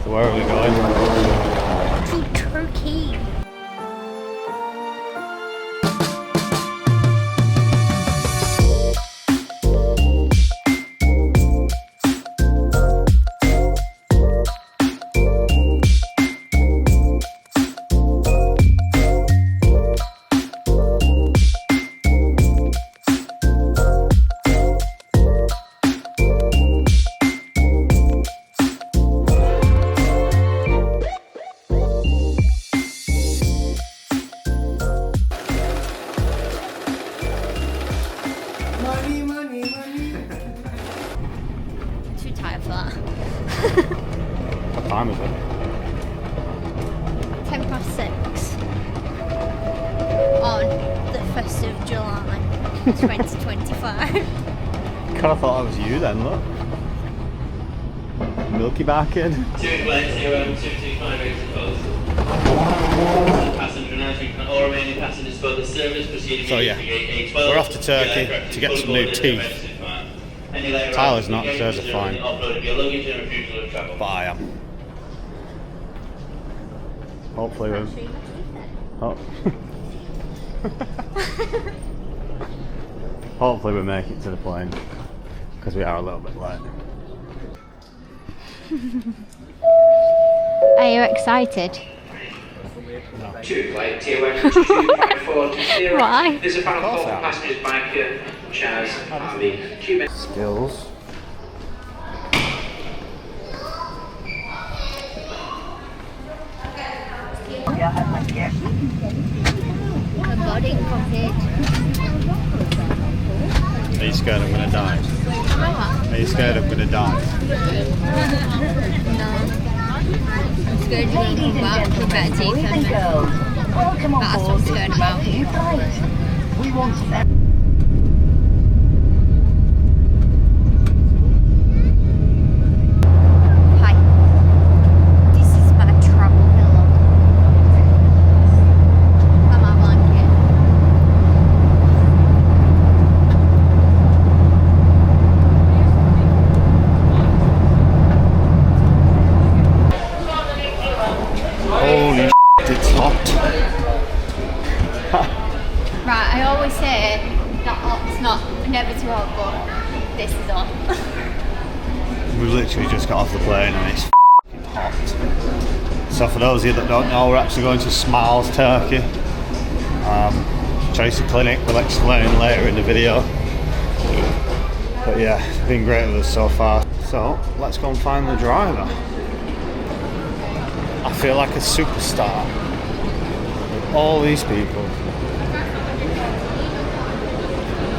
So where are we going? To Turkey. Too tired for that. What time is it? 6:10 on the 1st of July 2025. God, I thought that was you then, look. Milky Bar kid. 225 exit passenger announcement, all remaining passengers for the service proceeding. So yeah, we're off to Turkey to get some new teeth. Tyler's not, theirs are fine. But I am. Hopefully we'll... Oh. Hopefully we make it to the plane, because we are a little bit late. Are you excited? No. Why? There's a final call for passengers back here. Chaz, Ali, Skills. My body cocked. Are you scared I'm gonna die? Are you scared I'm gonna die? No. I'm scared you're going to come back with better teeth than me. That's what I'm scared about. Hi. This is my travel pillow. And my blanket. 's not never too hot, but this is on. We've literally just got off the plane and it's hot. So for those of you that don't know, we're actually going to Smiles, Turkey. Tracy Clinic will explain later in the video. But yeah, it's been great with us so far. So let's go and find the driver. I feel like a superstar with all these people.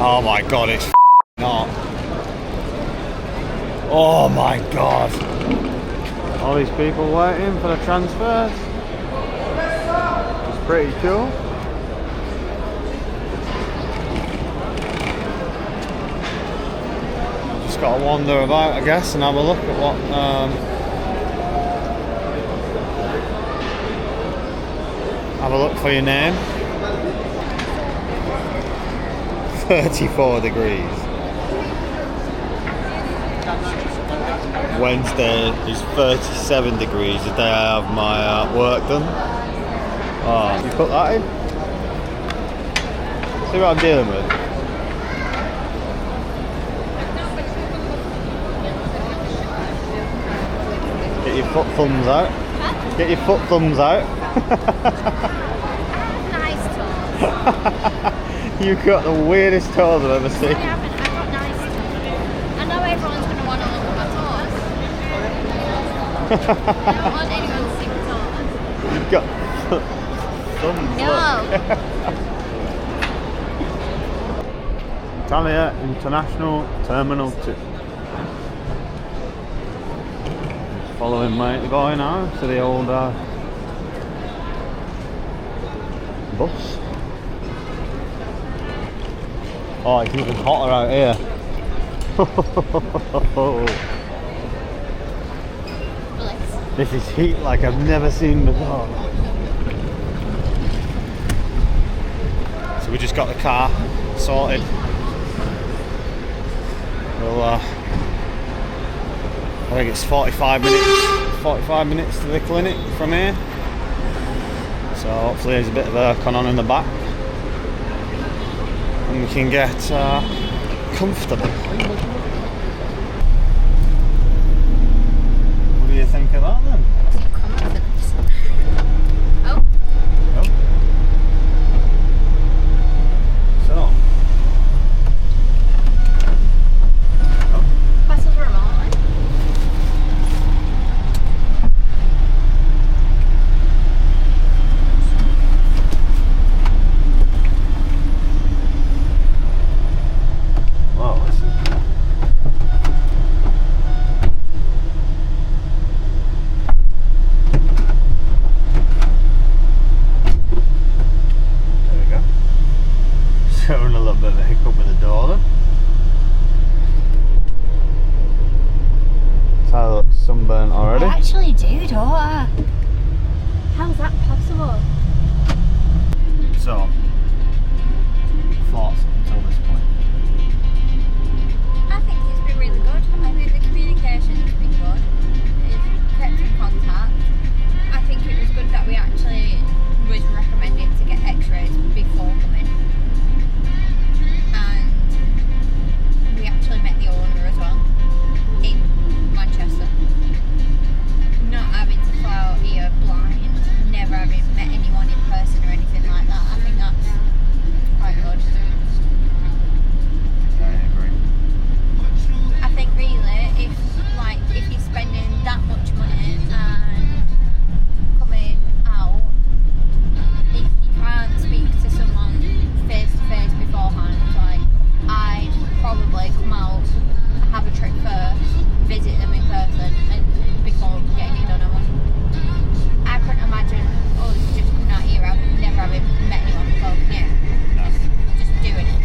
Oh my god, it's not. Oh my god. All these people waiting for the transfers. It's pretty cool. Just gotta wander about, I guess, and have a look at what have a look for your name. 34 degrees. Wednesday is 37 degrees, the day I have my work done. Oh, you put that in? See what I'm dealing with? Get your foot thumbs out. Huh? Get your foot thumbs out. Nice toes. You've got the weirdest toes I've ever seen. I haven't. I've got nice toes. I know everyone's going to want to look at my toes. I don't want anyone to see my toes. You've got thumbs. No. Antalya International Terminal 2. Following my boy now to the old bus. Oh, it's even hotter out here. This is heat like I've never seen before. So we just got the car sorted. We'll, I think it's 45 minutes 45 minutes to the clinic from here. So hopefully there's a bit of aircon on in the back. And we can get comfortable. What do you think of that then? Oh. Oh. So. Oh. Pass over a moment. Wow, listen. There we go. Just having a little bit of a hiccup with the door then. Tyler looks sunburnt already. I actually do, don't I? How's that possible? So, thoughts until this point? I think it's been really good. I think the communication has been good. We've kept in contact. I think it was good that we actually was recommended to get x-rays before coming. And we actually met the owner as well in Manchester. Not having to fly out here blind, never having met anyone in person or anything like that. I think that's quite good. I agree. I think really, if you're spending that much money and coming out, if you can't speak to someone face to face beforehand, like I'd probably come out, have a trip first, visit them in person, and before getting it done. I couldn't imagine just coming out here, never having met anyone before. Yeah, No, just doing it.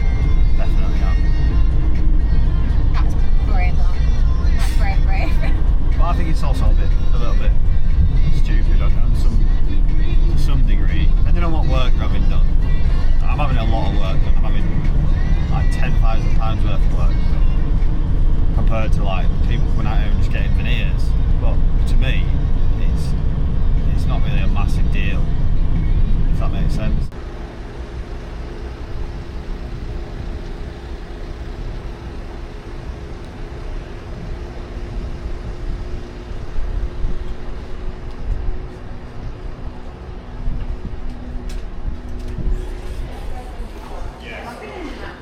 definitely not. That's brave, that. That's brave. But I think it's also a little bit stupid to some degree. Depending on what work you're having done. I'm having a lot of work done. I'm having like £10,000 worth of work done. Compared to like people coming out here and just getting veneers. But to me, it's not really a massive deal. If that makes sense.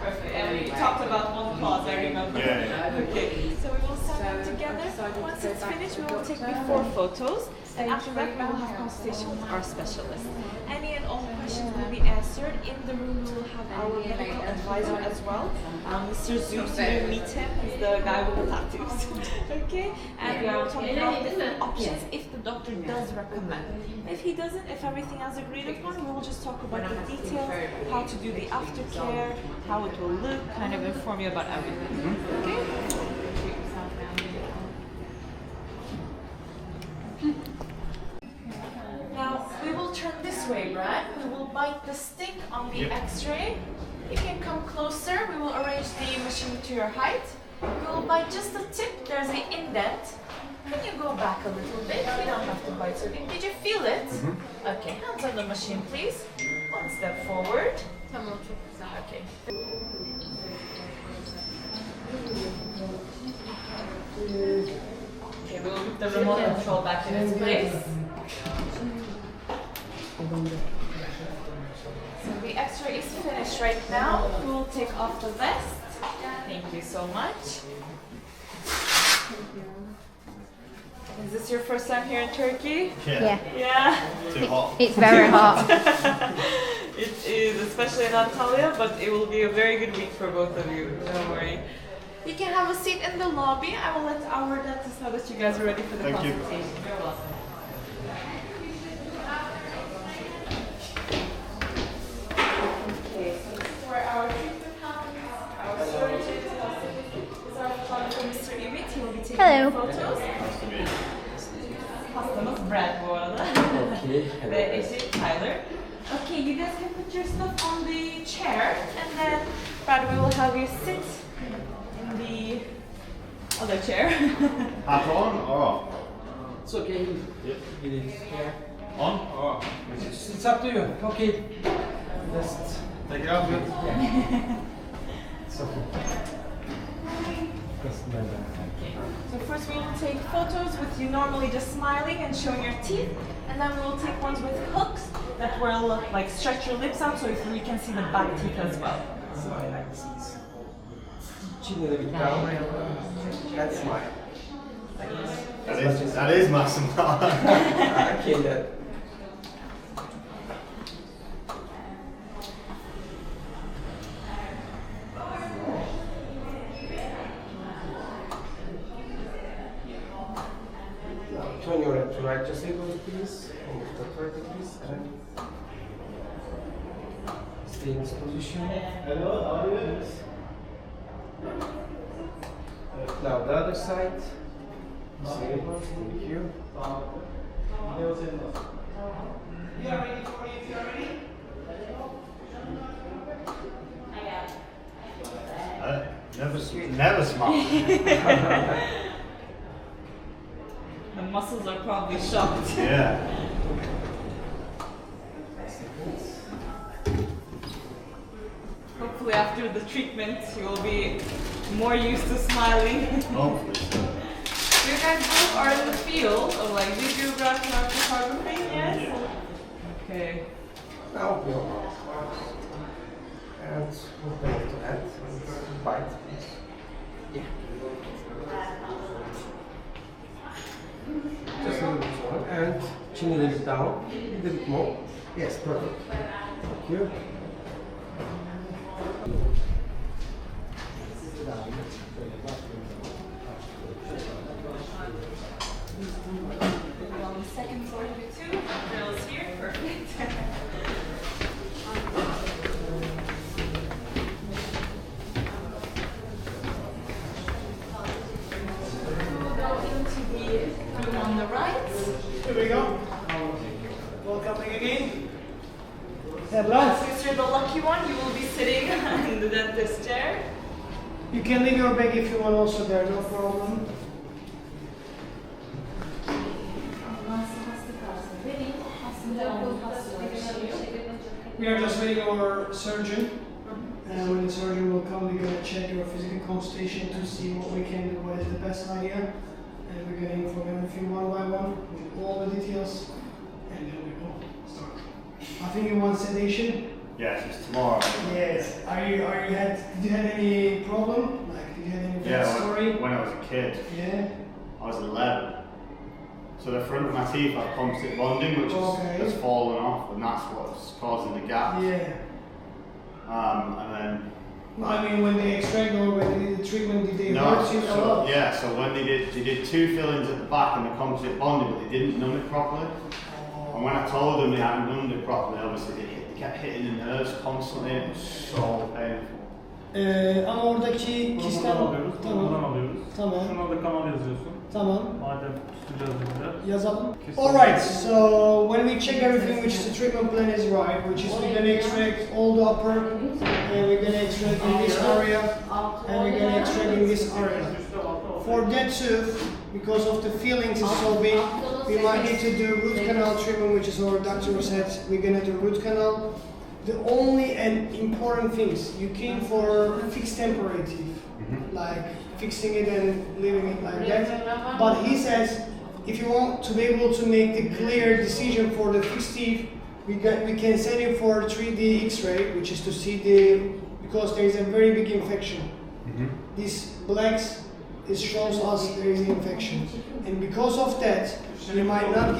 Perfect. And we talked about one clause, I remember. Okay. So we will sign them together. Once it's finished, we will take before photos. And after that, we will have consultation with our specialist. Any and all questions will be answered. In the room, we will have our medical advisor as well. Mr. Zeus, you will meet him. He's the guy with the tattoos. Okay? And we will talk about different options if the doctor does recommend. If he doesn't, if everything is agreed upon, we will just talk about the details, how to do the aftercare, how it will look, kind of inform you about everything. Okay? Now, we will turn this way, Brad. We will bite the stick on the x-ray. You can come closer. We will arrange the machine to your height. We will bite just the tip. There's an indent. Can you go back a little bit? You don't have to bite so deep. Did you feel it? Okay, hands on the machine, please. One step forward. Okay. Okay, we will put the remote control back in its place. So the x-ray is finished right now. We will take off the vest. Thank you so much. Is this your first time here in Turkey? Yeah. Yeah. Too hot. It's very hot. It is, especially in Antalya, but it will be a very good week for both of you. Don't worry. You can have a seat in the lobby. I will let our dentist know that you guys are ready for the Thank you. consultation. You're welcome. Okay, so this is where our treatment happens. Our surgeon is our photographer, Mr. Ümit. He will be taking Hello. photos. Hastamız Brad bu arada. Ve eşi Tyler. Okay, you guys can put your stuff on the chair, and then Brad, we will have you sit in the other chair. Hat on or off? It's okay. Yep. It is. Yeah. On? Oh. It's up to you. Okay. Just Take it off. it's okay. So first we will take photos with you normally just smiling and showing your teeth, and then we will take ones with hooks that will like stretch your lips out so if we can see the back teeth as well. Smile like this. Chin a little bit down. And smile. Like this. That is my smile. Okay, that. Turn your head to right just a little bit, please. And lift up right, please. And stay in this position. Hello, how are you? Now the other side. Same. Thank you. Never smile. The muscles are probably shocked. Yeah. Hopefully after the treatment you will be more used to smiling. Hopefully so. You guys both are in the field of like videography or photography, yes? Yeah. Okay. Now open your mouth. And open it to end. And bite, please. Yeah. Just a little bit more. And chin a little bit down. A little bit more. Yes, perfect. Thank you. On the second floor of it too. Girls here, perfect. We'll go into the room on the right. Here we go. Welcome again. Hello. Since you're the lucky one, you will be sitting in the dentist chair. You can leave your bag if you want also there, no problem. We are just waiting our surgeon. And when the surgeon will come, we're going to check your physical consultation to see what we can do, what is the best idea. And we're going to inform everything one by one with all the details. And then we will start. I think you want sedation? Yes, it's tomorrow. Yes. Did you have any problem? Like, did you have any bad story? When I was a kid, Yeah. I was 11. So the front of my teeth have composite bonding, which has fallen off, and that's what's causing the gap. Yeah. And then. I mean, when they extract or when they did the treatment, did they hurt you a lot? Yeah. So when they did 2 fillings at the back and the composite bonding, but they didn't numb it properly. And when I told them they hadn't numbed it properly, obviously they kept hitting the nerves constantly. It was so painful. Ama oradaki kişiler... Bundan alıyoruz, bundan Tamam. alıyoruz. Tamam. Şuna da kanal yazıyorsun. Tamam. Madem tutacağız burada. Yazalım. Alright, so when we check everything, which the treatment plan is right, which is we're gonna extract all the upper, and we're gonna extract in this area, and we're gonna extract in this area. For that tooth, because of the fillings is so big, we might need to do root canal treatment, which is our doctor said we're gonna do root canal. The only and important things, you came for fixed temporary teeth, like fixing it and leaving it like that. But he says, if you want to be able to make the clear decision for the fixed teeth, we can send you for 3D X-ray, which is to see because there is a very big infection. These blacks, it shows us there is an infection. And because of that, we might not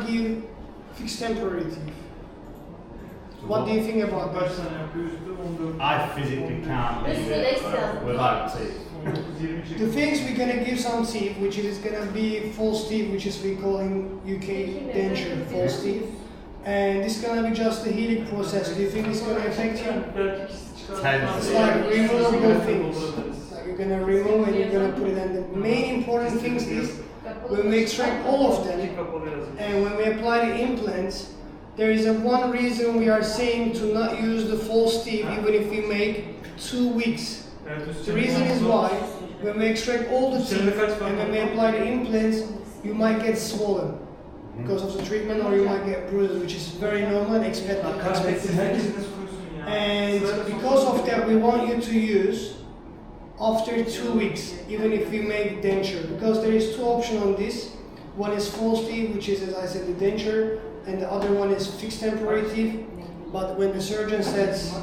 give fixed temporary teeth. What do you think about that? I physically can't leave it without teeth. The things we're gonna give some teeth, which is gonna be false teeth, which is we call in UK denture, false teeth. And this is gonna be just a healing process. Do you think it's gonna affect you? It's like removable things. Like you're gonna remove and you're gonna put it in. The main important things is when we extract all of them and when we apply the implants, there is one reason we are saying to not use the false teeth even if we make 2 weeks. The reason is why when we extract all the teeth and when we apply the implants, you might get swollen because of the treatment, or you might get bruises, which is very normal and expected. And because of that, we want you to use after 2 weeks, even if we make denture, because there is 2 options on this. One is false teeth, which is, as I said, the denture, and the other one is fixed temporary teeth. But when the surgeon says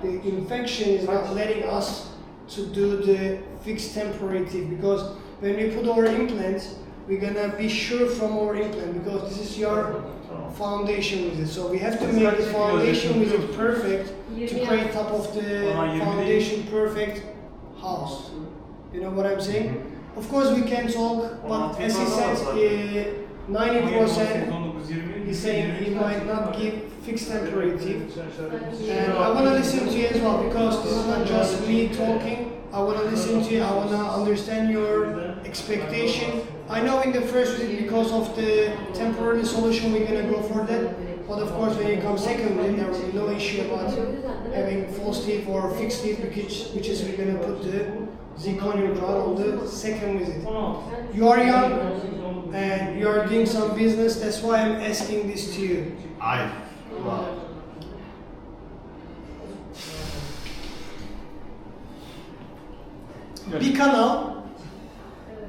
the infection is not letting us to do the fixed temporary teeth, because when we put our implants, we're gonna be sure from our implant, because this is your foundation visit. So we have to make the foundation visit perfect to create top of the foundation perfect house. You know what I'm saying? Of course we can talk, but as he said, 90% he's saying he might not give fixed temporary teeth. And I want to listen to you as well, because this is not just me talking. I want to listen to you, I want to understand your expectation. I know in the first visit, because of the temporary solution, we're going to go for that. But of course, when you come second visit, there will be no issue about having false teeth or fixed teeth, which is we're going to put the zirconium crown on the second visit. You are young and you are doing some business, that's why I'm asking this to you. B-canal,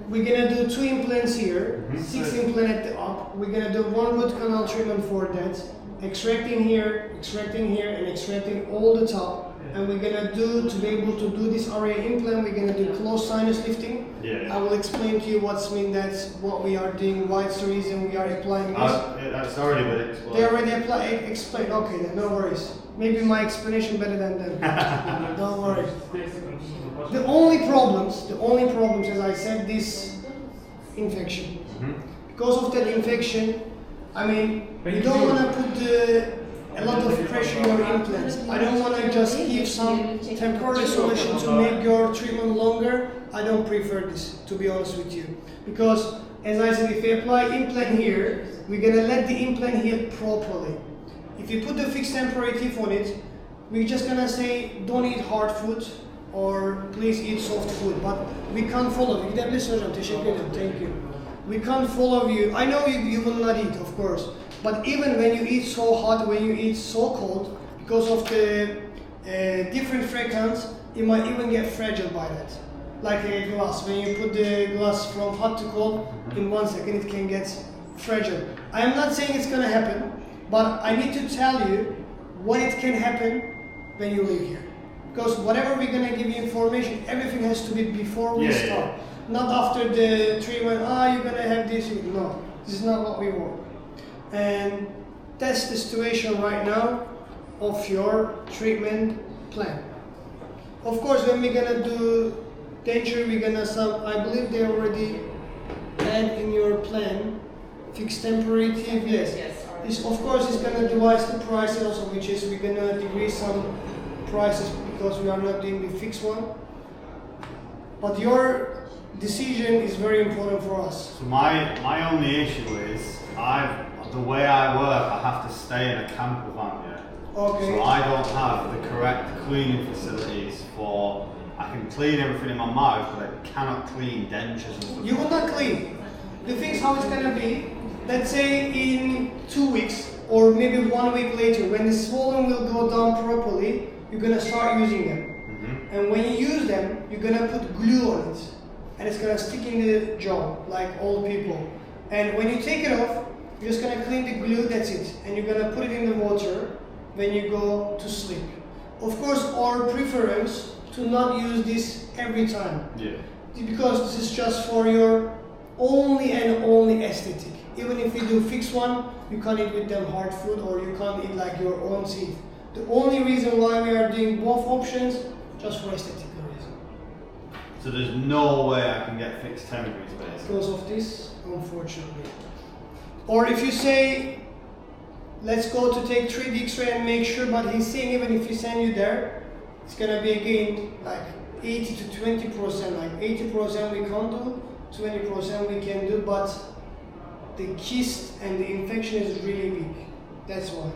we're gonna do 2 implants here, 6 implants at the up. We're gonna do 1 root canal treatment for that, extracting here, and extracting all the top. And we're gonna do, to be able to do this area implant, we're gonna do closed sinus lifting. I will explain to you what's mean that's what we are doing, what's the reason we are applying this. That's already been explained. They already explained, okay then, no worries. Maybe my explanation better than them. Don't worry. The only problems, as I said, this infection. Because of that infection, I mean, you don't want to put a lot of pressure on your implants. I don't want to just give some temporary solution to make your treatment longer. I don't prefer this, to be honest with you. Because, as I said, if we apply implant here, we're going to let the implant heal properly. If you put the fixed temporary teeth on it, we're just going to say, don't eat hard food, or please eat soft food, but we can't follow you. Thank you. We can't follow you. I know you will not eat, of course, but even when you eat so hot, when you eat so cold, because of the different frequency, you might even get fragile by that. Like a glass, when you put the glass from hot to cold, in 1 second it can get fragile. I am not saying it's gonna happen, but I need to tell you what it can happen when you leave here. Because whatever we're going to give you information, everything has to be before we start. Not after the treatment, you're going to have this. No, this is not what we want. And that's the situation right now of your treatment plan. Of course, when we're going to do denture, we're going to I believe they already had in your plan, fixed temporary teeth, yes. This, of course, is going to devise the prices also, which is we're going to decrease some prices because we are not doing the fixed one. But your decision is very important for us. So my only issue is the way I work, I have to stay in a camper van here. Okay. So I don't have the correct cleaning facilities for. I can clean everything in my mouth, but I cannot clean dentures and stuff. You will not clean. The thing is how it's gonna be. Let's say in 2 weeks or maybe 1 week later, when the swollen will go down properly, you're gonna start using them. And when you use them, you're gonna put glue on it, and it's gonna stick in the jaw like old people. And when you take it off, you're just gonna clean the glue. That's it. And you're gonna put it in the water when you go to sleep. Of course, our preference to not use this every time. Because this is just for your only and only aesthetic. Even if you do fixed one, you can't eat with them hard food, or you can't eat like your own teeth. The only reason why we are doing both options, just for aesthetical reason. So there's no way I can get fixed temporaries basically? Because of this, unfortunately. Or if you say, let's go to take 3D X-ray and make sure, but he's saying even if he send you there, it's gonna be again like 80 to 20%, like 80% we can't do, 20% we can do, but the cyst and the infection is really big. That's why.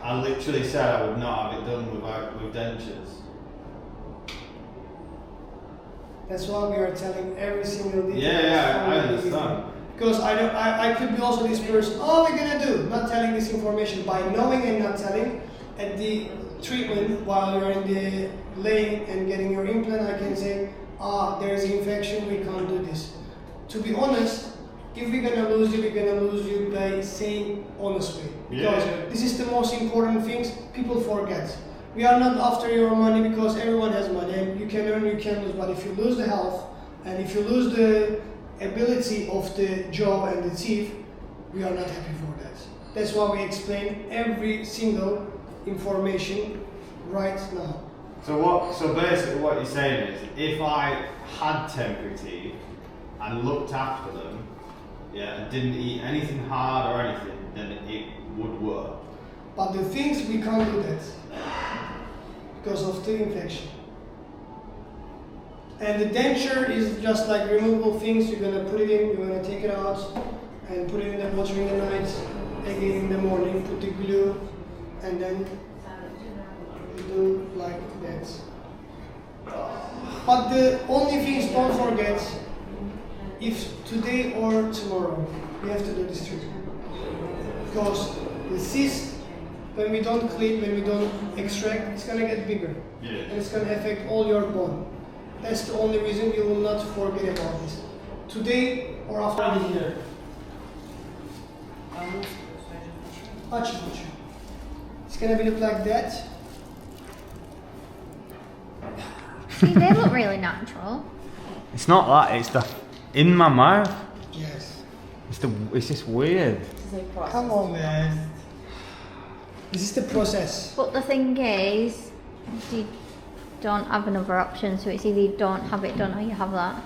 I literally said I would not have it done with dentures. That's why we are telling every single detail. Yeah, I understand. Because I could be also this person, oh, we're gonna do, not telling this information. By knowing and not telling, at the treatment, while you're in the lane and getting your implant, I can say, there's infection, we can't do this. To be honest, if we're gonna lose you by saying honest way. Because this is the most important things people forget. We are not after your money because everyone has money and you can earn, you can lose. But if you lose the health and if you lose the ability of the jaw and the teeth, we are not happy for that. That's why we explain every single information right now. So basically what you're saying is, if I had temporary teeth and looked after them, and didn't eat anything hard or anything, then it would work. But the things we can't do that because of the infection. And the denture is just like removable things. You're gonna put it in, you're gonna take it out and put it in the water in the night, again in the morning, put the glue, and then you do like that. But the only things, don't forget, if today or tomorrow we have to do this treatment. Because the cyst, when we don't clean, when we don't extract, it's gonna get bigger. And it's gonna affect all your bone. That's the only reason you will not forget about this. Today or after the year. It's gonna be look like that. See, they look really natural. It's not that, it's the in my mouth. Yes. It's just weird. Come on, man. This is the process. But the thing is, you don't have another option, so it's either you don't have it done or you have that.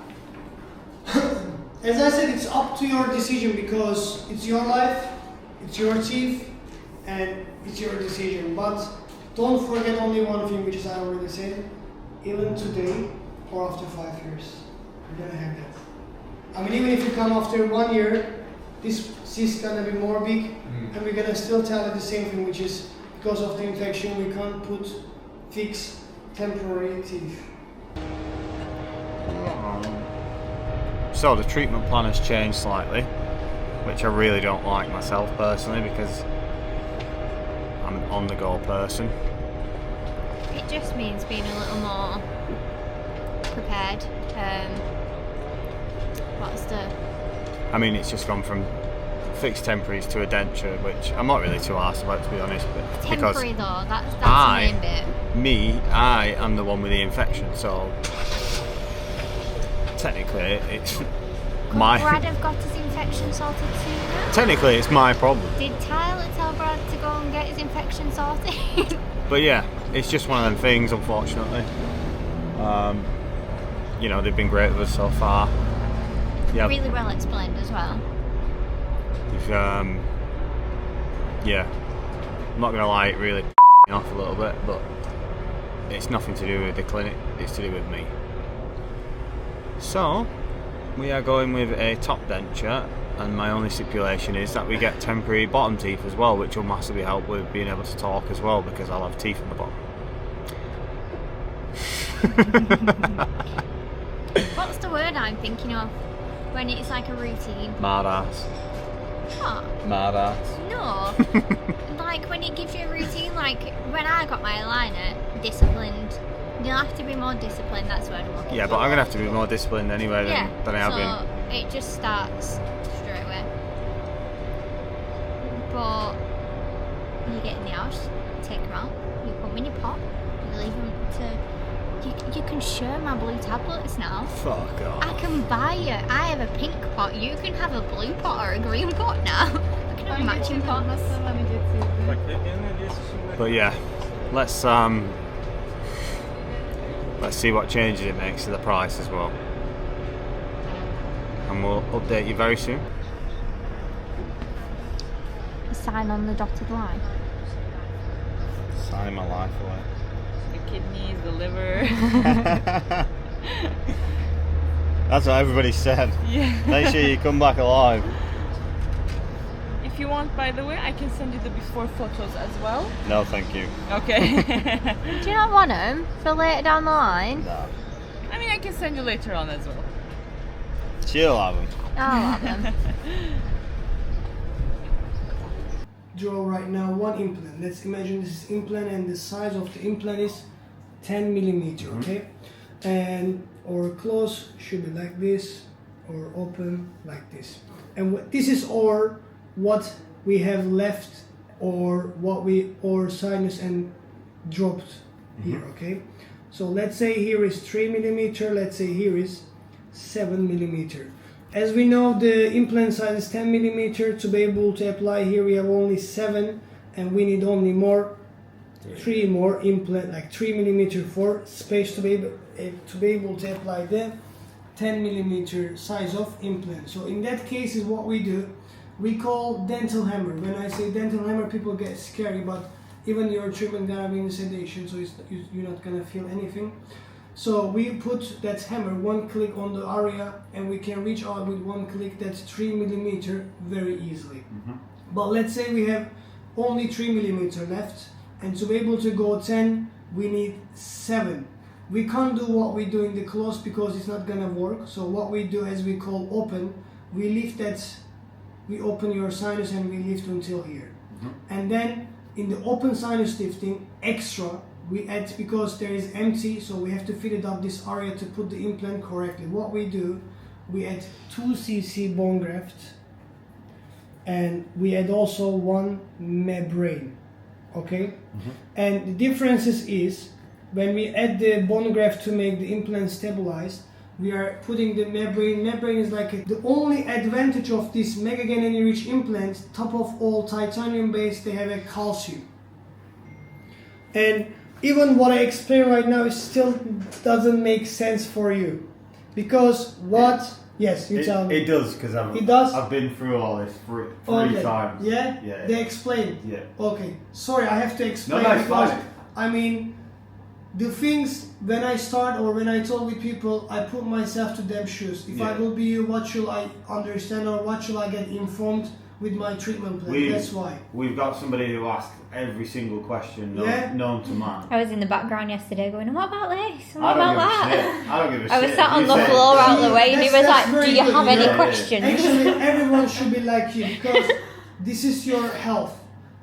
As I said, it's up to your decision because it's your life, it's your teeth, and it's your decision. But don't forget only one thing, which is I already said, even today or after 5 years, you're gonna have that. I mean, even if you come after 1 year, this cyst is gonna be more big, and we're gonna still tell you the same thing, which is because of the infection, we can't fix temporary teeth. So the treatment plan has changed slightly, which I really don't like myself personally because I'm an on-the-go person. It just means being a little more prepared. I mean, it's just gone from fixed temporaries to a denture, which I'm not really too arsed about, to be honest. But temporary though, that's the main bit. I am the one with the infection, so technically it's my. Brad have got his infection sorted sooner. Technically, it's my problem. Did Tyler tell Brad to go and get his infection sorted? But yeah, it's just one of them things, unfortunately. You know, they've been great with us so far. Yeah. Really well explained as well. Yeah, I'm not gonna lie, it really me off a little bit, but it's nothing to do with the clinic, it's to do with me. So, we are going with a top denture, and my only stipulation is that we get temporary bottom teeth as well, which will massively help with being able to talk as well, because I'll have teeth in the bottom. What's the word I'm thinking of when it's like a routine? Mad ass. What? Mad ass. No. Like when it gives you a routine, like when I got my aligner, disciplined. You'll have to be more disciplined, that's what I'm looking for. Yeah, but I'm going to have to be more disciplined anyway than I have been. It just starts straight away. But you get in the house, take them out, you put them in your pot, you leave them to... You can share my blue tablets now. Fuck off. I can buy you. I have a pink pot. You can have a blue pot or a green pot now. I can have matching pots. But yeah, let's see what changes it makes to the price as well. And we'll update you very soon. Sign on the dotted line. Sign my life away. The kidneys, the liver. That's what everybody said. Yeah. Make sure you come back alive. If you want, by the way, I can send you the before photos as well. No, thank you. Okay. Do you not want them for later down the line? No. I mean, I I can send you later on as well. She'll have them. I'll have them. Draw right now one implant. Let's imagine this is implant and the size of the implant is 10 millimeter, okay? And our close should be like this or open like this. And this is what we have left or what we or sinus and dropped here, okay? So let's say here is 3 millimeter, let's say here is 7 millimeter. As we know, the implant size is 10 millimeter. To be able to apply here, we have only 7, and we need only three more implant, like 3 millimeter for space to be able to apply the 10 millimeter size of implant. So in that case, is what we do. We call dental hammer. When I say dental hammer, people get scary, but even your treatment gonna be in sedation, so you're not gonna feel anything. So we put that hammer one click on the area, and we can reach out with one click that's 3 millimeter very easily. But let's say we have only 3 millimeter left, and to be able to go 10, we need 7. We can't do what we do in the close because it's not gonna work. So what we do is we call open. We lift that, we open your sinus and we lift until here. And then in the open sinus lifting, extra, we add, because there is empty, so we have to fill it up this area to put the implant correctly. What we do, we add 2 cc bone graft, and we add also 1 membrane, okay? And the differences is, when we add the bone graft to make the implant stabilized, we are putting the membrane. Membrane is like the only advantage of this Megagen Any-Rich implant, top of all titanium base, they have a calcium. And even what I explain right now still doesn't make sense for you, because what? Yes, you tell me. It does, because I've been through all this three times. Yeah? Yeah. They explain. Yeah. Okay. Sorry, I have to explain. No, it's because fine. I mean, the things when I start or when I talk with people, I put myself to them shoes. If I will be you, what should I understand or what should I get informed with my treatment plan? That's why. We've got somebody who asks every single question known to man. I was in the background yesterday going, what about this? I What don't about give a that? shit. I don't give a shit. I was sat on You the say- floor out the way and he was That's like, do very you good, have you any know? questions? Actually, everyone should be like you, because this is your health.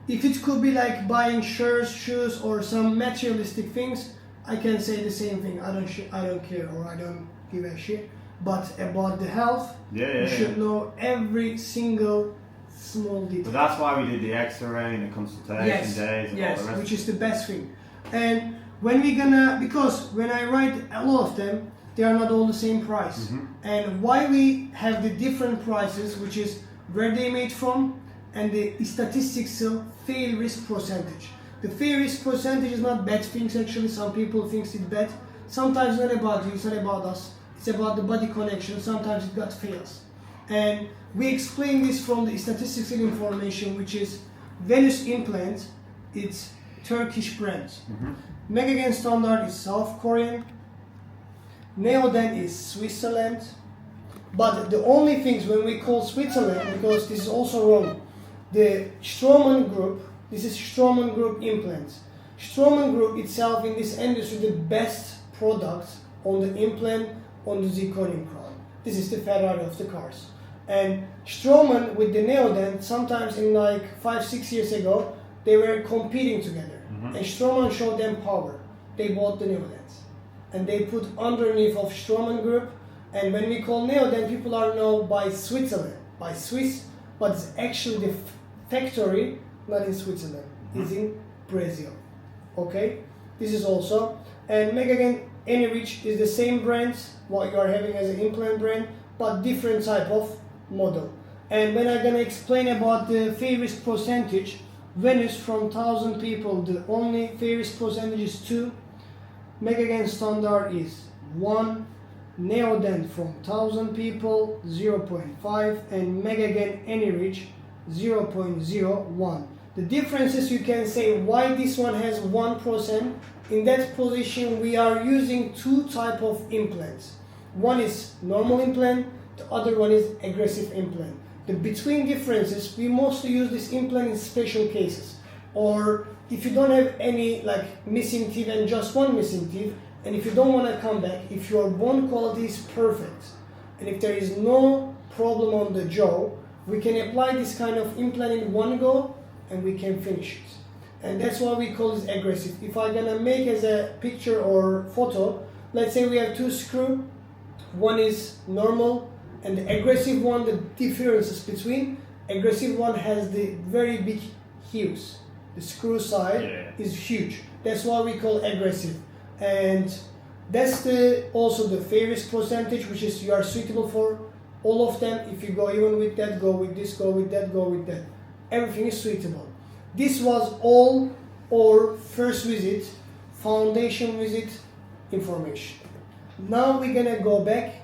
If it could be like buying shirts, shoes, or some materialistic things, I can say the same thing. I don't care, or I don't give a shit. But about the health, you should know every single small detail. But that's why we did the X-ray and the consultation days and all the rest. Which is the best thing. And when we're gonna, because when I write a lot of them, they are not all the same price. And why we have the different prices, which is where they made from, and the statistical fail risk percentage. The fail risk percentage is not bad things actually. Some people think it's bad. Sometimes it's not about you, it's not about us. It's about the body connection. Sometimes it got fails. And we explain this from the statistical information, which is Venus implant, it's Turkish brand. Megagen standard is South Korean. Neoden is Switzerland. But the only things when we call Switzerland, because this is also wrong, the Straumann Group, this is Straumann Group implants. Straumann Group itself in this industry, the best product on the implant, on the zirconium crown. This is the Ferrari of the cars. And Straumann with the Neoden, sometimes in like 5-6 years ago, they were competing together. And Straumann showed them power. They bought the Neodens. And they put underneath of Straumann Group. And when we call Neoden, people are known by Switzerland, by Swiss, but it's actually the factory, not in Switzerland, it's in Brazil. Okay? This is also, and Megagen Any-Rich is the same brand, what you are having as an implant brand, but different type of model. And when I'm gonna explain about the fail risk percentage, Venus from 1,000 people, the only fail risk percentage is 2. Megagen standard is 1. Neoden from 1,000 people 0.5, and Megagen Any-Rich 0.01. The differences, you can say why this one has 1%. In that position we are using 2 type of implants. One is normal implant, the other one is aggressive implant. The between differences, we mostly use this implant in special cases, or if you don't have any like missing teeth and just one missing teeth, And if you don't want to come back, if your bone quality is perfect, and if there is no problem on the jaw, we can apply this kind of implant in one go and we can finish it. And that's why we call it aggressive. If I'm gonna make as a picture or photo, let's say we have 2 screws, one is normal and the aggressive one, the differences between aggressive one has the very big hues. The screw side is huge. That's why we call aggressive. And that's also the fairest percentage, which is you are suitable for all of them. If you go even with that, go with this, go with that, go with that. Everything is suitable. This was all our first visit, foundation visit information. Now we're gonna go back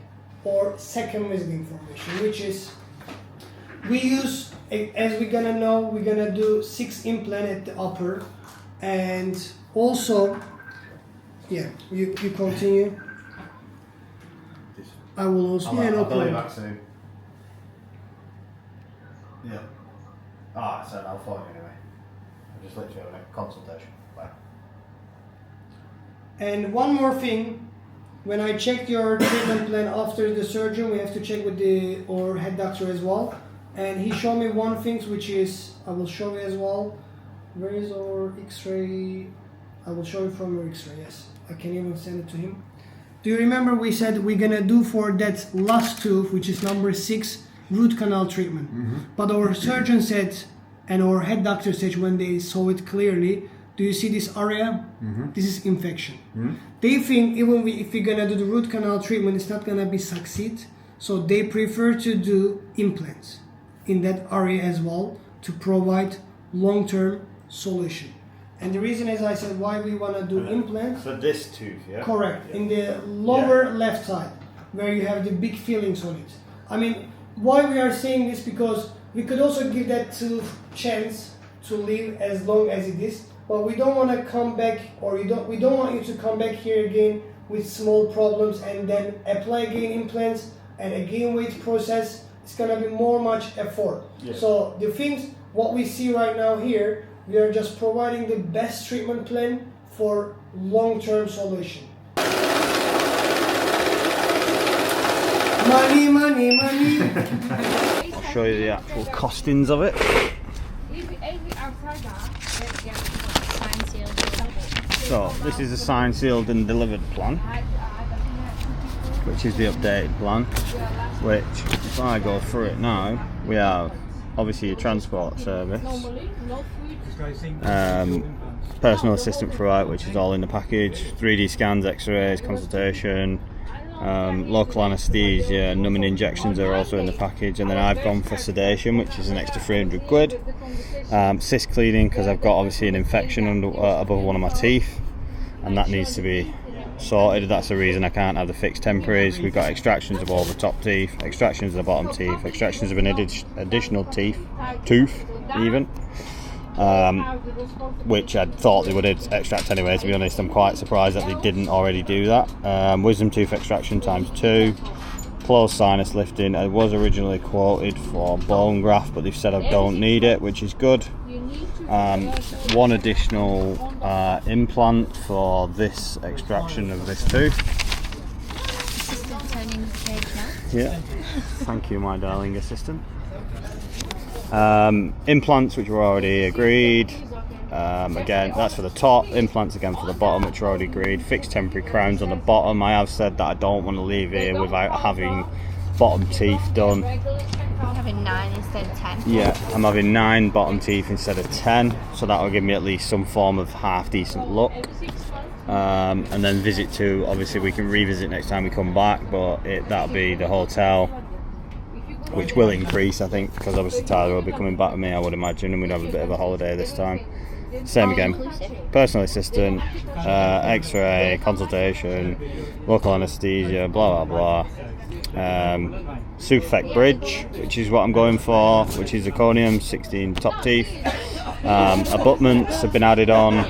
our second visit information, which is we use, as we're gonna know, we're gonna do 6 implants at the upper, and also, yeah, you continue. I will also, yeah, no I'll call you problem. back soon. Yeah. Ah, I said I'll phone you anyway. I'm just literally having a consultation. Bye. And one more thing, when I checked your treatment plan after the surgeon, we have to check with our head doctor as well. And he showed me one thing, which is, I will show you as well. Where is our x-ray? I will show you from your x-ray, yes. I can even send it to him. Do you remember we said we're gonna do for that last tooth, which is number 6, root canal treatment. But our surgeon said, and our head doctor said when they saw it clearly, do you see this area? This is infection. They think even if we're gonna do the root canal treatment, it's not gonna be succeed. So they prefer to do implants in that area as well to provide long-term solution. And the reason, as I said, why we wanna do implants. For this tooth, yeah? Correct. In the lower left side, where you have the big fillings on it. I mean, why we are saying this, because we could also give that tooth chance to live as long as it is, but we don't want to come back, or we don't want you to come back here again with small problems and then apply again implants and again wait process. It's gonna be much effort. So the things, what we see right now here, we are just providing the best treatment plan for long-term solution. Money, money, money. I'll show you the actual costings of it. So this is the signed, sealed and delivered plan, which is the updated plan, which, if I go through it now, we have obviously your transport service, personal assistant throughout, which is all in the package, 3D scans, x-rays, consultation, local anaesthesia, numbing injections are also in the package, and then I've gone for sedation, which is an extra 300 quid. Cyst cleaning, because I've got obviously an infection above one of my teeth, and that needs to be sorted. That's the reason I can't have the fixed temporaries. We've got extractions of all the top teeth, extractions of the bottom teeth, extractions of an additional tooth even, which I thought they would extract anyway. To be honest, I'm quite surprised that they didn't already do that. Wisdom tooth extraction ×2, closed sinus lifting. I was originally quoted for bone graft, but they've said I don't need it, which is good. One additional implant for this extraction of this tooth. Assistant turning the page now. Yeah, thank you, my darling assistant. Implants, which were already agreed. Again, that's for the top. Implants again for the bottom, which are already agreed. Fixed temporary crowns on the bottom. I have said that I don't want to leave here without having bottom teeth done. I'm having 9 instead of 10. Yeah, I'm having 9 bottom teeth instead of 10, so that will give me at least some form of half decent look. And then visit 2, obviously we can revisit next time we come back, but that'll be the hotel, which will increase, I think, because obviously Tyler will be coming back with me, I would imagine, and we'd have a bit of a holiday this time. Same again, personal assistant, x-ray, consultation, local anaesthesia, blah blah blah. Superfect bridge, which is what I'm going for, which is zirconium, 16 top teeth. Abutments have been added on,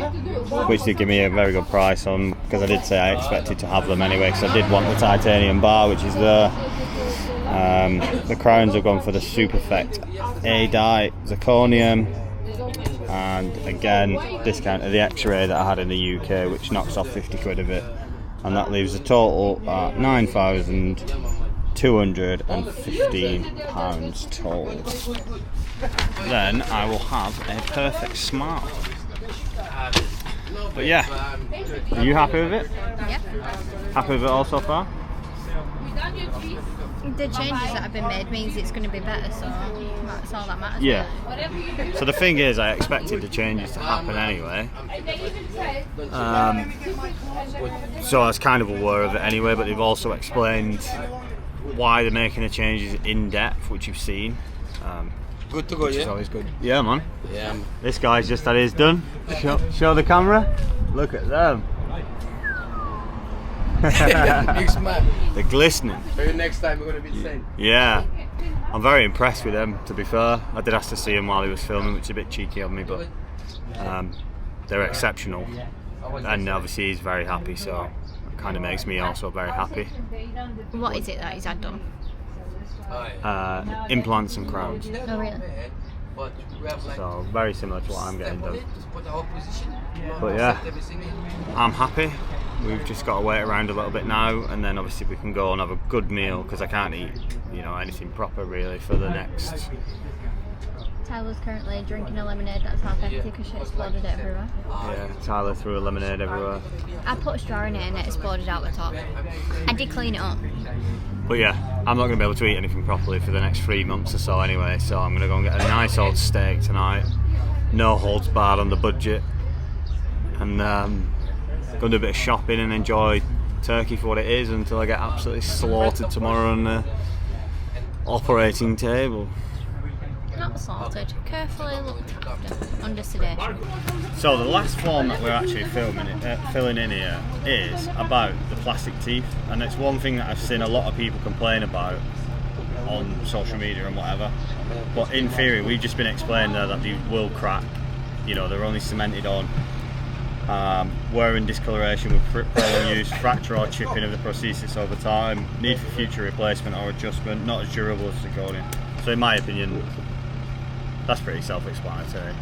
which did give me a very good price on, because I did say I expected to have them anyway, because I did want the titanium bar, which is there. The crowns have gone for the Superfect A-dye zirconium, and again discount of the x-ray that I had in the UK, which knocks off 50 quid of it. and that leaves a total at £9,215 total. Then I will have a perfect smile. But yeah, are you happy with it? Yeah. Happy with it all so far? The changes that have been made means it's going to be better, so that's all that matters. Yeah. So the thing is, I expected the changes to happen anyway. So I was kind of aware of it anyway, but they've also explained why they're making the changes in depth, which you've seen. Good to go, Which is yeah? always good. Yeah, man. Yeah. This guy's just had his done. Show the camera. Look at them. Big smile. They're glistening. Maybe next time we're gonna be the same. Yeah. I'm very impressed with them, to be fair. I did ask to see him while he was filming, which is a bit cheeky of me, but they're exceptional. And obviously he's very happy, so it kind of makes me also very happy. What is it that he's had done? Implants and crowns. Oh, really? So very similar to what I'm getting done. But yeah, I'm happy. We've just got to wait around a little bit now, and then obviously we can go and have a good meal, because I can't eat, anything proper really for the next. Tyler's currently drinking a lemonade that's half empty because she exploded it everywhere. Yeah, Tyler threw a lemonade everywhere. I put a straw in it and it exploded out the top. I did clean it up. But yeah, I'm not going to be able to eat anything properly for the next 3 months or so anyway, so I'm going to go and get a nice old steak tonight. No holds barred on the budget. And go and do a bit of shopping and enjoy Turkey for what it is until I get absolutely slaughtered tomorrow on the operating table. Not slaughtered, carefully looked after, under sedation. So the last form that we're actually filling in here is about the plastic teeth, and it's one thing that I've seen a lot of people complain about on social media and whatever. But in theory, we've just been explained there that they will crack. They're only cemented on. Wearing discoloration with prolonged use, fracture or chipping of the prosthesis over time, need for future replacement or adjustment, not as durable as zirconia. So in my opinion, that's pretty self-explanatory.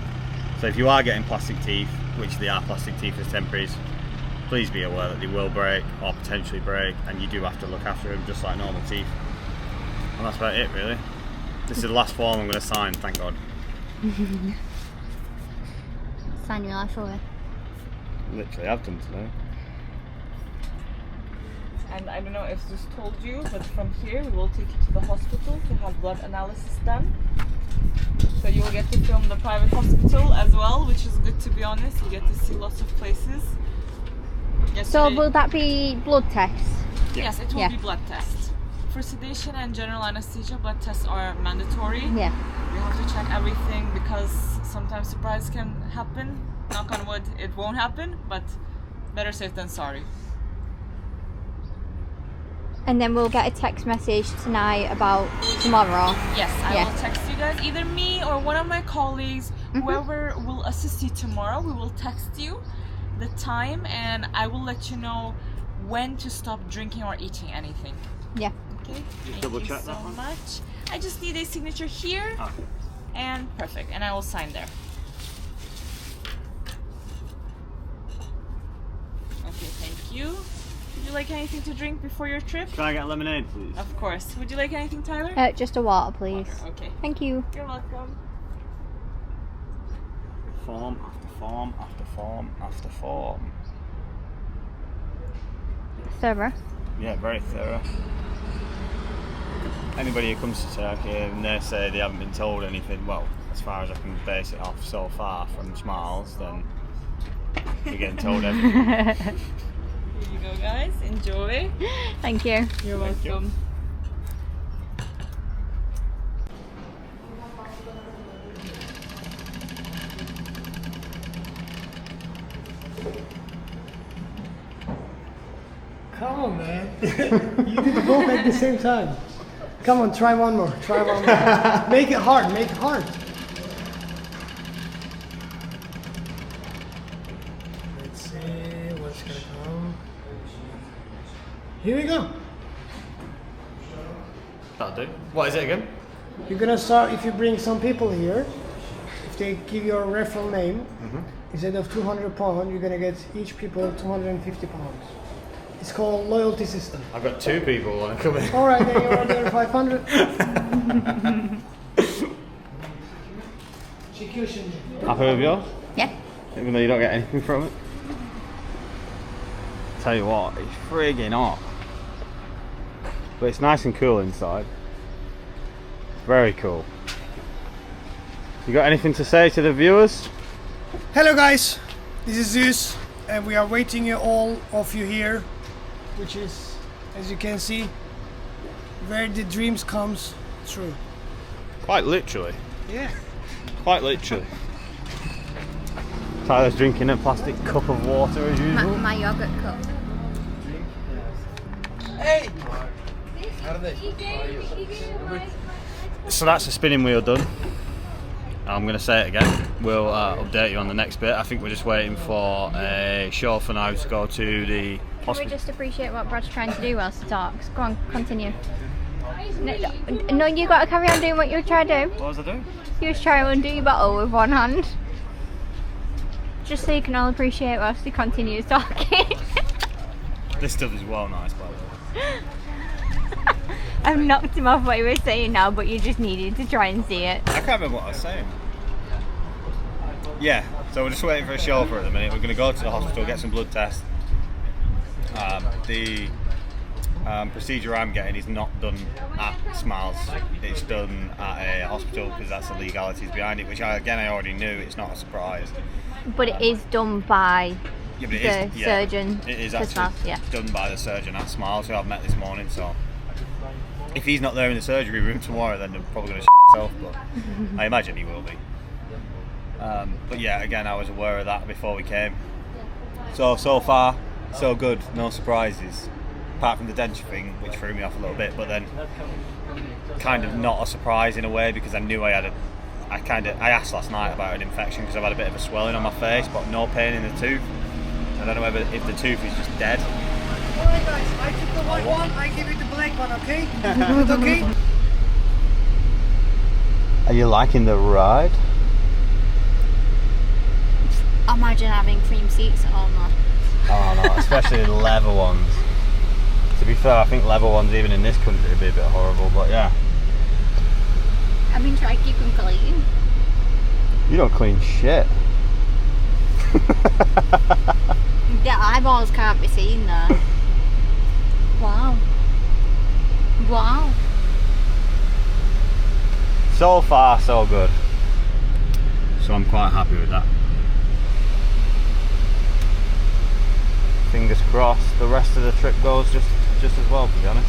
So if you are getting plastic teeth, which they are plastic teeth as temporaries, please be aware that they will break or potentially break, and you do have to look after them just like normal teeth. And that's about it really. This is the last form I'm going to sign, thank God. Sign your life away. Literally have done today. And I don't know if this told you, but from here we will take you to the hospital to have blood analysis done. So you will get to film the private hospital as well, which is good, to be honest. You get to see lots of places. So will that be blood tests? Yes, it will Yeah. be blood tests. For sedation and general anesthesia, blood tests are mandatory. Yeah. You have to check everything because sometimes surprise can happen. Knock on wood, it won't happen, but better safe than sorry. And then we'll get a text message tonight about tomorrow. Yes, I Yeah. will text you guys, either me or one of my colleagues, whoever will assist you tomorrow. We will text you the time, and I will let you know when to stop drinking or eating anything. Yeah. Okay? Thank double you check so that one. much. I just need a signature here, Okay. and perfect, and I will sign there. Okay, thank you. Would you like anything to drink before your trip? Can I get a lemonade, please? Of course. Would you like anything, Tyler? Just a water, please. Okay. Thank you. You're welcome. Form after form after form after form. Thorough. Yeah, very thorough. Anybody who comes to Turkey and they say they haven't been told anything, well, as far as I can base it off so far from Smiles, then you're getting told everything. Here you go, guys. Enjoy. Thank you. You're Thank you. welcome. Come on, man. You did both at the same time. Come on, try one more. Try one more. Make it hard. Make it hard. Let's see what's gonna come. Here we go. That'll do. What is it again? You're gonna start if you bring some people here. If they give you a referral name, instead of £200, you're gonna get each people £250. It's called loyalty system. I've got 2 people who want to come in. All right, then you're order 500. Execution. Happy with yours? Yeah. Even though you don't get anything from it. Tell you what, it's frigging hot. But it's nice and cool inside. Very cool. You got anything to say to the viewers? Hello guys, this is Zeus, and we are waiting all of you here, which is, as you can see, where the dreams comes true. Quite literally. Yeah. Quite literally. Tyler's drinking a plastic cup of water as usual. My yogurt cup. Hey! So that's the spinning wheel done. I'm going to say it again. We'll update you on the next bit. I think we're just waiting for a chauffeur now to go to the Can we hospital. just appreciate what Brad's trying to do whilst he talks? Go on, continue. No, you got to carry on doing what you were trying to do. What was I doing? You was trying to undo your bottle with one hand. Just so you can all appreciate whilst he continues talking. This stuff is well nice, by the way. I've knocked him off what he was saying now, but you just needed to try and see it. I can't remember what I was saying. Yeah, so we're just waiting for a chauffeur at the minute. We're going to go to the hospital, get some blood tests. The procedure I'm getting is not done at Smiles. It's done at a hospital because that's the legalities behind it, which I already knew. It's not a surprise. But it is done by Yeah, but it the is, surgeon. It is for actually Smiles, yeah. done by the surgeon at Smiles, who I've met this morning. So if he's not there in the surgery room tomorrow, then they're probably going to himself. But I imagine he will be. But yeah, again, I was aware of that before we came. So far, so good. No surprises, apart from the denture thing, which threw me off a little bit. But then, kind of not a surprise in a way because I knew I had I asked last night about an infection because I've had a bit of a swelling on my face, but no pain in the tooth. I don't know if the tooth is just dead. Alright guys, I took the white one, I give you the black one, okay? Is it okay? Are you liking the ride? Imagine having cream seats at home though. Oh no, especially leather ones. To be fair, I think leather ones even in this country would be a bit horrible, but yeah. I mean, try to keep them clean. You don't clean shit. The eyeballs can't be seen though. Wow. Wow. So far, so good. So I'm quite happy with that. Fingers crossed, the rest of the trip goes just as well, to be honest.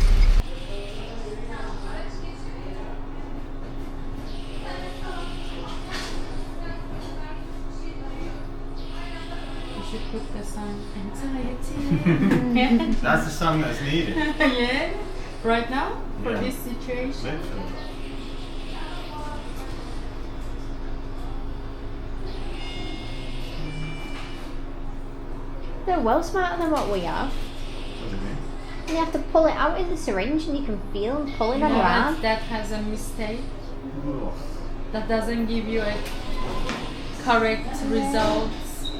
You should put the song Anxiety. That's the song that's needed. Yeah, right now for Yeah. this situation. Literally. They're well smarter than what we are. You have to pull it out in the syringe and you can feel them pulling on your arm. That has a mistake. That doesn't give you a correct results.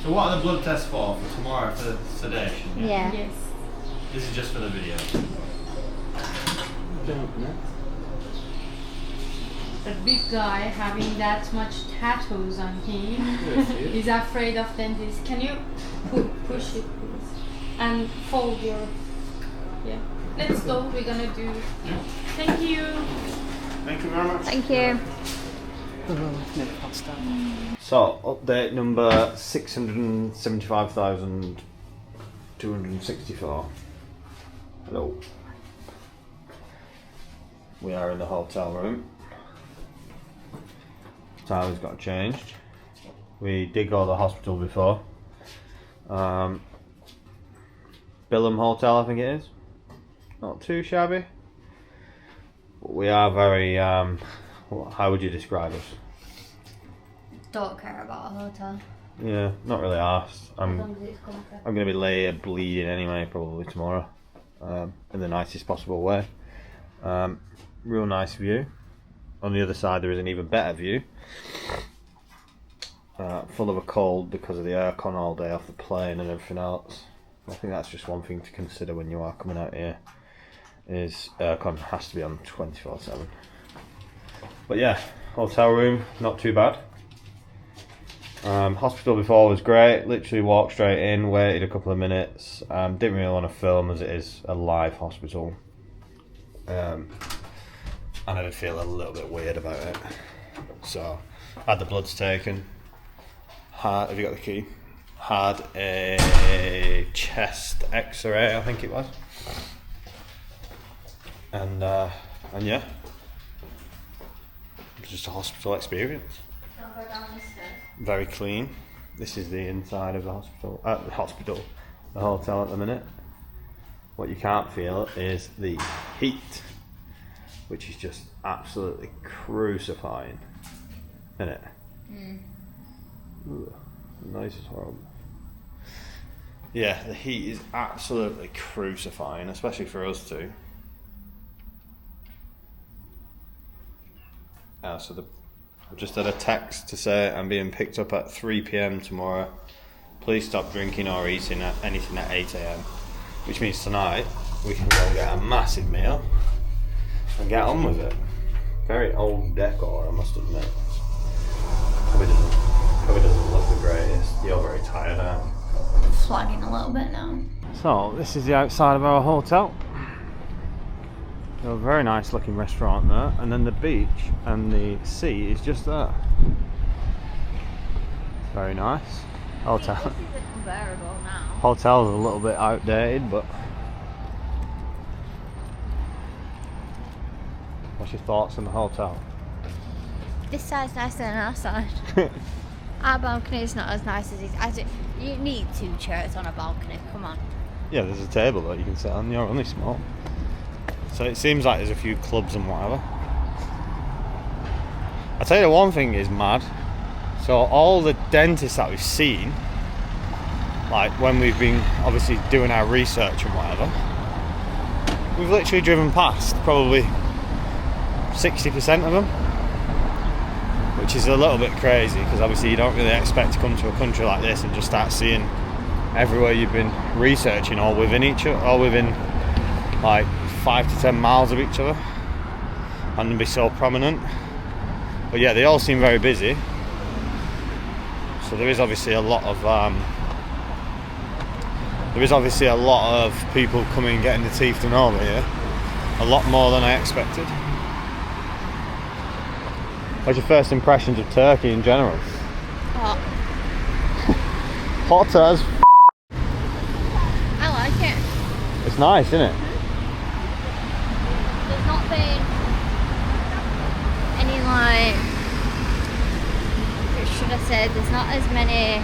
So what are the blood tests for tomorrow for sedation? Yeah. Yes. This is just for the video. A big guy having that much tattoos on him is afraid of dentists. Can you push it, please? And fold your. Yeah. Let's go. We're gonna do. Thank you. Thank you very much. Thank you. So, update number 675,264. Hello. We are in the hotel room. Tyler's got changed. We did go to the hospital before. Bilem Hotel, I think it is. Not too shabby. But we are very, how would you describe us? Don't care about a hotel. Yeah, not really arsed. As long as it's comfy. I'm going to be lay bleeding anyway, probably tomorrow, in the nicest possible way. Real nice view. On the other side there is an even better view. full of a cold because of the aircon all day off the plane and everything else. I think that's just one thing to consider when you are coming out here, is aircon has to be on 24/7. But yeah, hotel room, not too bad. Hospital before was great, literally walked straight in, waited a couple of minutes, didn't really want to film as it is a live hospital, and I did feel a little bit weird about it, so had the bloods taken, have you got the key? Had a chest x-ray, I think it was, and yeah, it was just a hospital experience. Very clean. This is the inside of the the hotel at the minute. What you can't feel is the heat, which is just absolutely crucifying, isn't it? Ooh, the noise is horrible. Yeah, the heat is absolutely crucifying, especially for us two. So I've just had a text to say I'm being picked up at 3 PM tomorrow. Please stop drinking or eating anything at 8 AM. Which means tonight we can go get a massive meal and get on with it. Very old decor, I must admit. Probably doesn't look the greatest. You're very tired, aren't you? Flagging a little bit now. So this is the outside of our hotel. A very nice looking restaurant there, and then the beach and the sea is just there. Very nice. Hotel. This is unbearable now. Hotel's a little bit outdated, but what's your thoughts on the hotel? This side's nicer than our side. Our balcony is not as nice as it. You need 2 chairs on a balcony. Come on. Yeah, there's a table that you can sit on. You're only small. So it seems like there's a few clubs and whatever. I'll tell you the one thing is mad. So all the dentists that we've seen, like when we've been obviously doing our research and whatever, we've literally driven past probably 60% of them, which is a little bit crazy because obviously you don't really expect to come to a country like this and just start seeing everywhere you've been researching all within like 5 to 10 miles of each other and be so prominent. But yeah, they all seem very busy, so there is obviously a lot of people coming getting the teeth done over here, a lot more than I expected. What's your first impressions of Turkey in general? Hot. Hot as I like it. it's nice, isn't it? There's not been any like, what should I say, there's not as many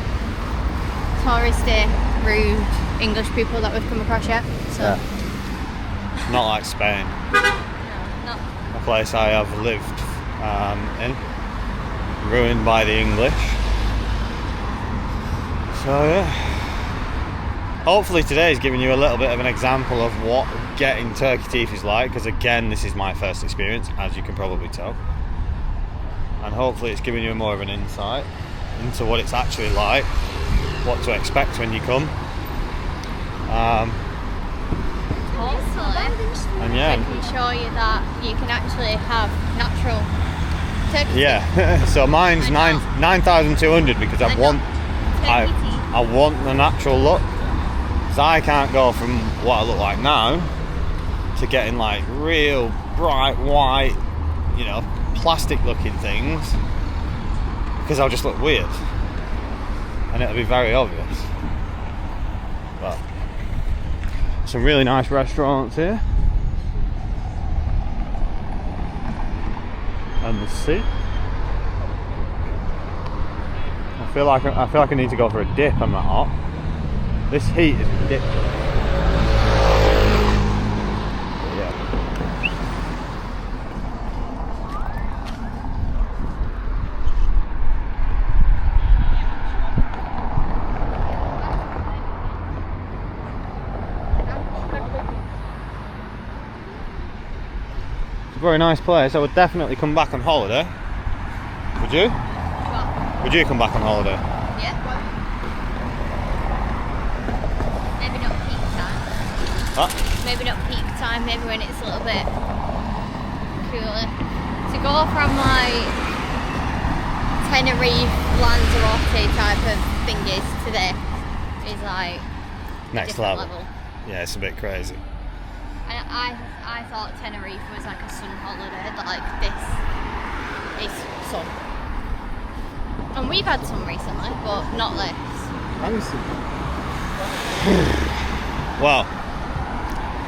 touristy, rude English people that we've come across yet. So Yeah. Not like Spain, no, not. a place I have lived in, ruined by the English. So yeah, hopefully today's giving you a little bit of an example of what getting turkey teeth is like, because again this is my first experience, as you can probably tell, and hopefully it's giving you more of an insight into what it's actually like, what to expect when you come, Hopefully, and yeah, we can show you that you can actually have natural turkey yeah. So mine's I know. 9,200 because I I know. want turkey teeth. I want the natural look, because I can't go from what I look like now to getting like real bright white, you know, plastic looking things, because I'll just look weird and it'll be very obvious. But some really nice restaurants here, and the sea. I feel like I need to go for a dip. I'm not hot. This heat is ridiculous. Yeah. It's a very nice place. I would definitely come back on holiday. Would you? Well, Would you come back on holiday? Yeah. Maybe not peak time. What? Maybe not peak time, maybe when it's a little bit cooler. To go from like Tenerife, Lanzarote type of thingies to this is like Next different level. Yeah, it's a bit crazy. And I thought Tenerife was like a sun holiday, but like this is sun. And we've had some recently, but not this. Well,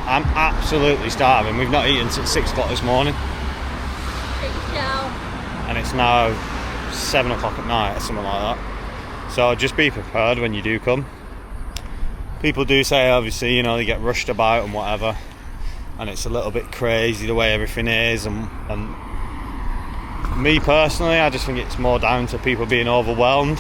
I'm absolutely starving. We've not eaten since 6 o'clock this morning. And it's now 7 o'clock at night or something like that. So just be prepared when you do come. People do say, obviously, you know, they get rushed about and whatever, and it's a little bit crazy the way everything is, and me personally, I just think it's more down to people being overwhelmed,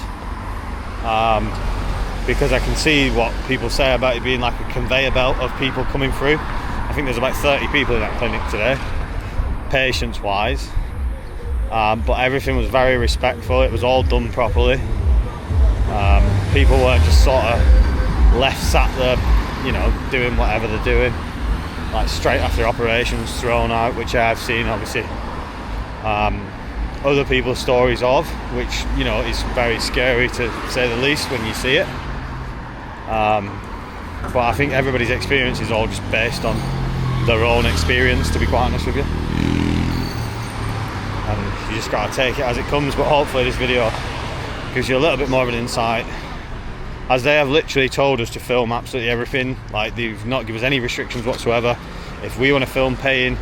because I can see what people say about it being like a conveyor belt of people coming through. I think there's about 30 people in that clinic today, patients wise, but everything was very respectful. It was all done properly. People weren't just sort of left sat there, you know, doing whatever they're doing, like straight after operations, thrown out, which I've seen obviously other people's stories of, which, you know, is very scary to say the least when you see it. But I think everybody's experience is all just based on their own experience, to be quite honest with you, and you just gotta take it as it comes. But hopefully this video gives you a little bit more of an insight, as they have literally told us to film absolutely everything. Like, they've not given us any restrictions whatsoever. If we want to film paying,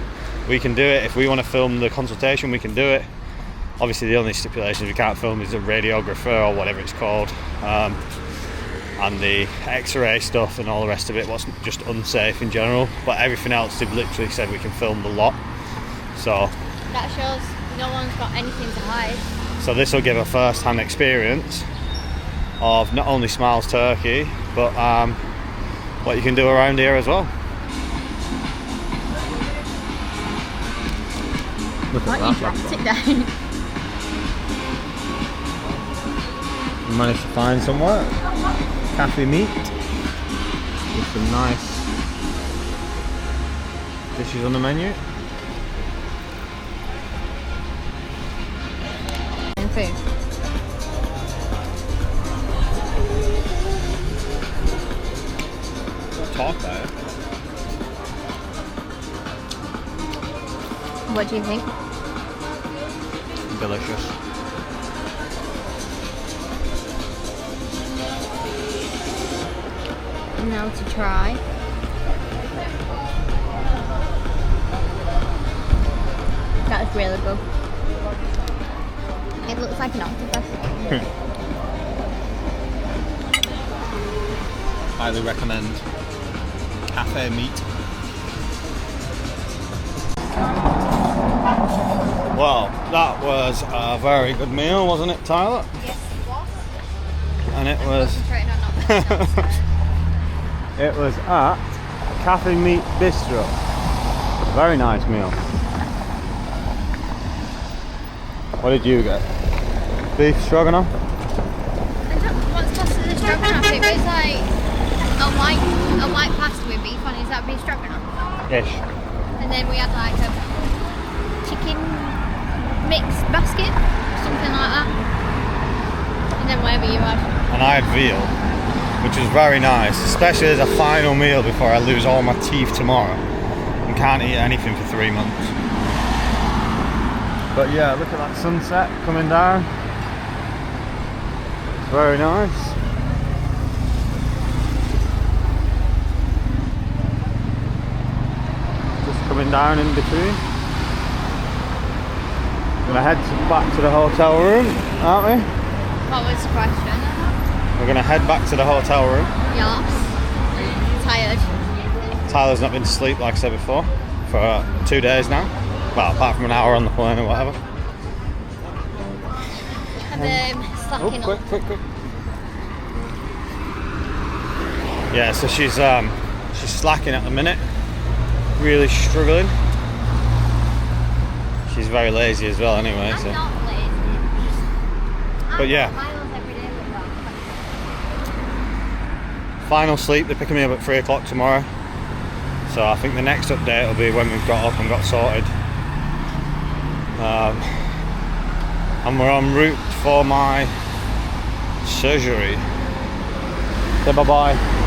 we can do it. If we want to film the consultation, we can do it. Obviously the only stipulations we can't film is the radiographer or whatever it's called, and the x-ray stuff and all the rest of it, what's just unsafe in general. But everything else, they've literally said we can film the lot. So That shows no one's got anything to hide. So this will give a first-hand experience of not only Smiles Turkey, but what you can do around here as well. Look at that. Dropped it down. We managed to find somewhere. Cafe meat with some nice dishes on the menu. And food. Talk about it. What do you think? Delicious. Now to try. That's really good. It looks like an octopus. Highly recommend cafe meat. Well, that was a very good meal, wasn't it, Tyler? Yes, it was. And it was Concentrating on not being downstairs. it was at Cafe Meat Bistro. Very nice meal. What did you get? Beef stroganoff? What's classed as a stroganoff? It was like a white pasta with beef on it. Is that beef stroganoff? Ish. And then we had like a chicken mixed basket, something like that. And then whatever you had. And I had veal, which was very nice, especially as a final meal before I lose all my teeth tomorrow and can't eat anything for 3 months. But yeah, look at that sunset coming down. Very nice. Just coming down in between. Gonna head back to the hotel room, aren't we? What was the question? We're gonna head back to the hotel room. Yes. Tired. Tyler's not been to sleep, like I said before, for 2 days now. Well, apart from an hour on the plane or whatever. I'm slacking quick. Yeah, so she's slacking at the minute. Really struggling. She's very lazy as well anyway. I'm So. not lazy. But yeah, Miles every day with that. final sleep. They're picking me up at 3 o'clock tomorrow. So I think the next update will be when we've got up and got sorted. And we're en route for my surgery. Say bye bye.